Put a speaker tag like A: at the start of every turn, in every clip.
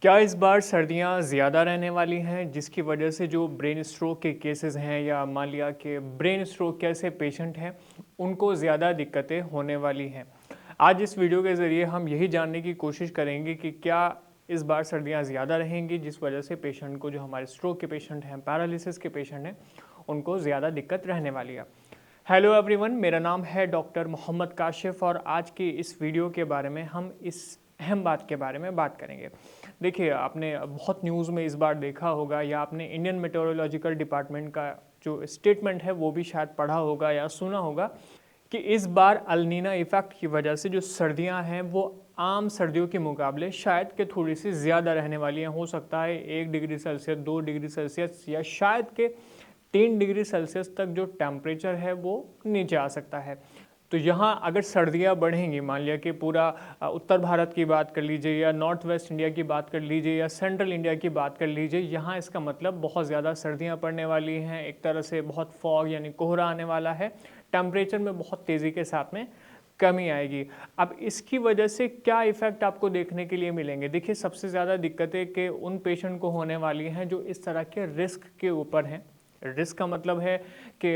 A: क्या इस बार सर्दियाँ ज़्यादा रहने वाली हैं जिसकी वजह से जो ब्रेन स्ट्रोक के केसेस हैं या मान लिया कि ब्रेन स्ट्रोक के ऐसे पेशेंट हैं उनको ज़्यादा दिक्कतें होने वाली हैं। आज इस वीडियो के ज़रिए हम यही जानने की कोशिश करेंगे कि क्या इस बार सर्दियाँ ज़्यादा रहेंगी जिस वजह से पेशेंट को, जो हमारे स्ट्रोक के पेशेंट हैं, पैरालिसिस के पेशेंट हैं, उनको ज़्यादा दिक्कत रहने वाली है। हेलो एवरीवन, मेरा नाम है डॉक्टर मोहम्मद काशिफ और आज की इस वीडियो के बारे में हम इस अहम बात के बारे में बात करेंगे। देखिए, आपने बहुत न्यूज़ में इस बार देखा होगा या आपने इंडियन मेट्रोलॉजिकल डिपार्टमेंट का जो स्टेटमेंट है वो भी शायद पढ़ा होगा या सुना होगा कि इस बार अल नीना इफ़ेक्ट की वजह से जो सर्दियां हैं वो आम सर्दियों के मुकाबले शायद के थोड़ी सी ज़्यादा रहने वाली हैं। हो सकता है 1 डिग्री सेल्सियस, 2 डिग्री सेल्सियस या शायद के 3 डिग्री सेल्सियस तक जो टेम्परेचर है वो नीचे आ सकता है। तो यहाँ अगर सर्दियाँ बढ़ेंगी, मान लिया कि पूरा उत्तर भारत की बात कर लीजिए या नॉर्थ वेस्ट इंडिया की बात कर लीजिए या सेंट्रल इंडिया की बात कर लीजिए, यहाँ इसका मतलब बहुत ज़्यादा सर्दियाँ पड़ने वाली हैं। एक तरह से बहुत फॉग यानी कोहरा आने वाला है, टेम्परेचर में बहुत तेज़ी के साथ में कमी आएगी। अब इसकी वजह से क्या इफ़ेक्ट आपको देखने के लिए मिलेंगे? देखिए, सबसे ज़्यादा दिक्कतें कि उन पेशेंट को होने वाली हैं जो इस तरह के रिस्क के ऊपर हैं। रिस्क का मतलब है कि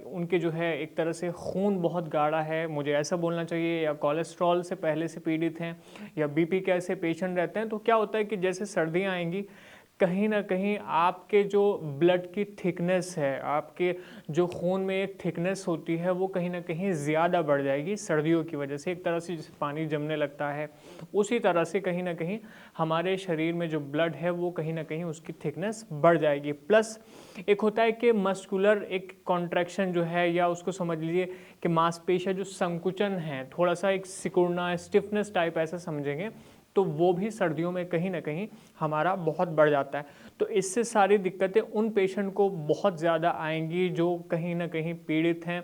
A: उनके जो है एक तरह से खून बहुत गाढ़ा है, मुझे ऐसा बोलना चाहिए, या कोलेस्ट्रॉल से पहले से पीड़ित हैं या बीपी के ऐसे पेशेंट रहते हैं। तो क्या होता है कि जैसे सर्दियाँ आएंगी, कहीं ना कहीं आपके जो ब्लड की थिकनेस है, आपके जो खून में एक थिकनेस होती है, वो कहीं ना कहीं ज़्यादा बढ़ जाएगी सर्दियों की वजह से। एक तरह से जैसे पानी जमने लगता है, उसी तरह से कहीं ना कहीं हमारे शरीर में जो ब्लड है वो कहीं ना कहीं उसकी थिकनेस बढ़ जाएगी। प्लस एक होता है कि मस्कुलर एक कॉन्ट्रैक्शन जो है, या उसको समझ लीजिए कि मांसपेशियां जो संकुचन है, थोड़ा सा एक सिकुड़ना, स्टिफनेस टाइप ऐसा समझेंगे, तो वो भी सर्दियों में कहीं ना कहीं हमारा बहुत बढ़ जाता है। तो इससे सारी दिक्कतें उन पेशेंट को बहुत ज़्यादा आएंगी जो कहीं ना कहीं पीड़ित हैं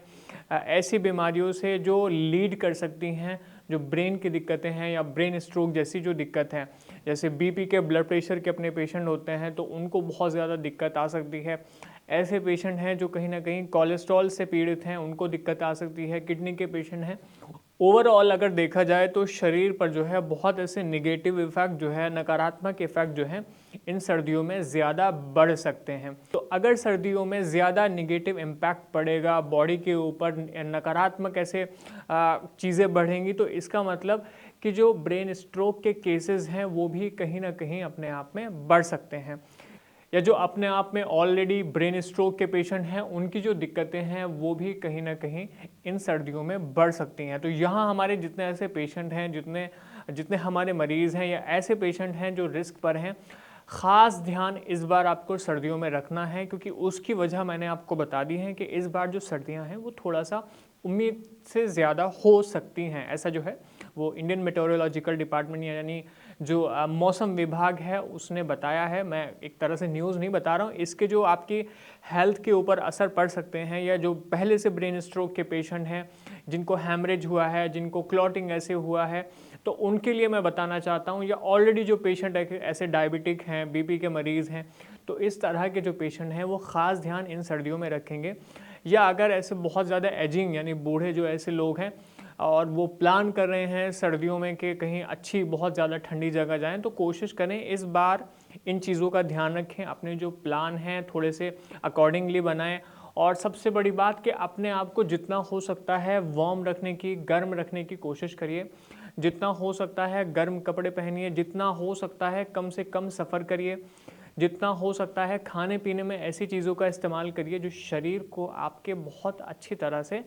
A: ऐसी बीमारियों से जो लीड कर सकती हैं, जो ब्रेन की दिक्कतें हैं या ब्रेन स्ट्रोक जैसी जो दिक्कत है। जैसे बीपी के, ब्लड प्रेशर के अपने पेशेंट होते हैं तो उनको बहुत ज़्यादा दिक्कत आ सकती है। ऐसे पेशेंट हैं जो कहीं ना कहीं कोलेस्ट्रॉल से पीड़ित हैं, उनको दिक्कत आ सकती है। किडनी के पेशेंट हैं। ओवरऑल अगर देखा जाए तो शरीर पर जो है बहुत ऐसे निगेटिव इफेक्ट जो है, नकारात्मक इफेक्ट जो है, इन सर्दियों में ज़्यादा बढ़ सकते हैं। तो अगर सर्दियों में ज़्यादा निगेटिव इम्पैक्ट पड़ेगा बॉडी के ऊपर, नकारात्मक ऐसे चीज़ें बढ़ेंगी, तो इसका मतलब कि जो ब्रेन स्ट्रोक के केसेस हैं वो भी कहीं ना कहीं अपने आप में बढ़ सकते हैं। या जो अपने आप में ऑलरेडी ब्रेन स्ट्रोक के पेशेंट हैं उनकी जो दिक्कतें हैं वो भी कहीं ना कहीं इन सर्दियों में बढ़ सकती हैं। तो यहाँ हमारे जितने ऐसे पेशेंट हैं, जितने जितने हमारे मरीज़ हैं या ऐसे पेशेंट हैं जो रिस्क पर हैं, ख़ास ध्यान इस बार आपको सर्दियों में रखना है, क्योंकि उसकी वजह मैंने आपको बता दी है कि इस बार जो सर्दियाँ हैं वो थोड़ा सा उम्मीद से ज़्यादा हो सकती हैं। ऐसा जो है वो इंडियन मेट्रोलॉजिकल डिपार्टमेंट यानी जो मौसम विभाग है उसने बताया है। मैं एक तरह से न्यूज़ नहीं बता रहा हूँ। इसके जो आपकी हेल्थ के ऊपर असर पड़ सकते हैं, या जो पहले से ब्रेन स्ट्रोक के पेशेंट हैं, जिनको हैमरेज हुआ है, जिनको क्लॉटिंग ऐसे हुआ है, तो उनके लिए मैं बताना चाहता हूँ। या ऑलरेडी जो पेशेंट ऐसे डायबिटिक हैं, बीपी के मरीज़ हैं, तो इस तरह के जो पेशेंट हैं वो ख़ास ध्यान इन सर्दियों में रखेंगे। या अगर ऐसे बहुत ज़्यादा एजिंग यानी बूढ़े जो ऐसे लोग हैं और वो प्लान कर रहे हैं सर्दियों में कि कहीं अच्छी बहुत ज़्यादा ठंडी जगह जाएं, तो कोशिश करें इस बार इन चीज़ों का ध्यान रखें, अपने जो प्लान हैं थोड़े से अकॉर्डिंगली बनाएं। और सबसे बड़ी बात कि अपने आप को जितना हो सकता है वार्म रखने की, गर्म रखने की कोशिश करिए। जितना हो सकता है गर्म कपड़े पहनिए, जितना हो सकता है कम से कम सफ़र करिए, जितना हो सकता है खाने पीने में ऐसी चीज़ों का इस्तेमाल करिए जो शरीर को आपके बहुत अच्छी तरह से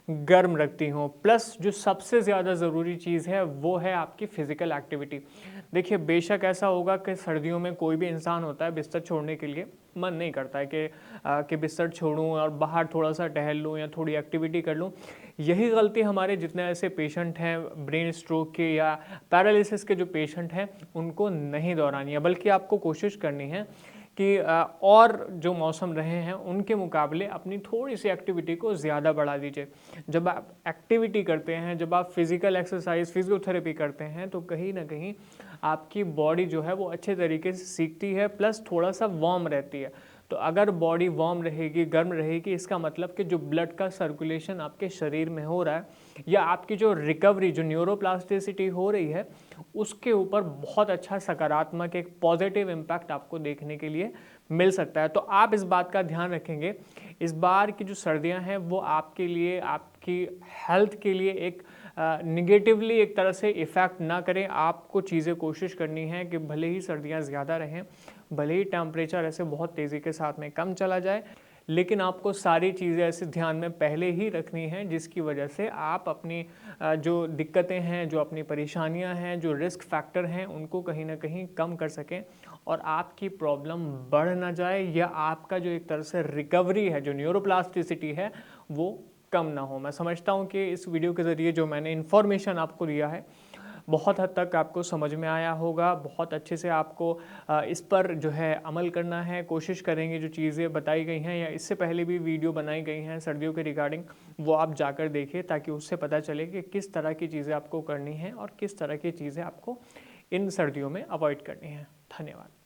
A: गर्म रखती हों। प्लस जो सबसे ज़्यादा ज़रूरी चीज़ है वो है आपकी फ़िज़िकल एक्टिविटी। देखिए, बेशक ऐसा होगा कि सर्दियों में कोई भी इंसान होता है बिस्तर छोड़ने के लिए मन नहीं करता है कि बिस्तर छोड़ूं और बाहर थोड़ा सा टहल लूं या थोड़ी एक्टिविटी कर लूं। यही गलती हमारे जितने ऐसे पेशेंट हैं ब्रेन स्ट्रोक के या पैरालिसिस के जो पेशेंट हैं उनको नहीं दोहरानी है, बल्कि आपको कोशिश करनी है कि और जो मौसम रहे हैं उनके मुकाबले अपनी थोड़ी सी एक्टिविटी को ज़्यादा बढ़ा दीजिए। जब आप एक्टिविटी करते हैं, जब आप फिज़िकल एक्सरसाइज, फिजियोथेरेपी करते हैं, तो कहीं ना कहीं आपकी बॉडी जो है वो अच्छे तरीके से सीखती है, प्लस थोड़ा सा वार्म रहती है। तो अगर बॉडी वार्म रहेगी, गर्म रहेगी, इसका मतलब कि जो ब्लड का सर्कुलेशन आपके शरीर में हो रहा है या आपकी जो रिकवरी, जो न्यूरोप्लास्टिसिटी हो रही है, उसके ऊपर बहुत अच्छा सकारात्मक एक पॉजिटिव इम्पैक्ट आपको देखने के लिए मिल सकता है। तो आप इस बात का ध्यान रखेंगे, इस बार की जो सर्दियां हैं वो आपके लिए, आपकी हेल्थ के लिए एक निगेटिवली एक तरह से इफ़ेक्ट ना करें। आपको चीज़ें कोशिश करनी है कि भले ही सर्दियां ज़्यादा रहें, भले ही टेम्परेचर ऐसे बहुत तेज़ी के साथ में कम चला जाए, लेकिन आपको सारी चीज़ें ऐसे ध्यान में पहले ही रखनी हैं जिसकी वजह से आप अपनी जो दिक्कतें हैं, जो अपनी परेशानियां हैं, जो रिस्क फैक्टर हैं, उनको कहीं ना कहीं कम कर सकें और आपकी प्रॉब्लम बढ़ ना जाए या आपका जो एक तरह से रिकवरी है, जो न्यूरोप्लास्टिसिटी है, वो कम ना हो। मैं समझता हूँ कि इस वीडियो के ज़रिए जो मैंने इन्फॉर्मेशन आपको दिया है बहुत हद तक आपको समझ में आया होगा। बहुत अच्छे से आपको इस पर जो है अमल करना है, कोशिश करेंगे जो चीज़ें बताई गई हैं या इससे पहले भी वीडियो बनाई गई हैं सर्दियों के रिगार्डिंग, वो आप जाकर देखिए ताकि उससे पता चले कि किस तरह की चीज़ें आपको करनी हैं और किस तरह की चीज़ें आपको इन सर्दियों में अवॉइड करनी हैं। धन्यवाद।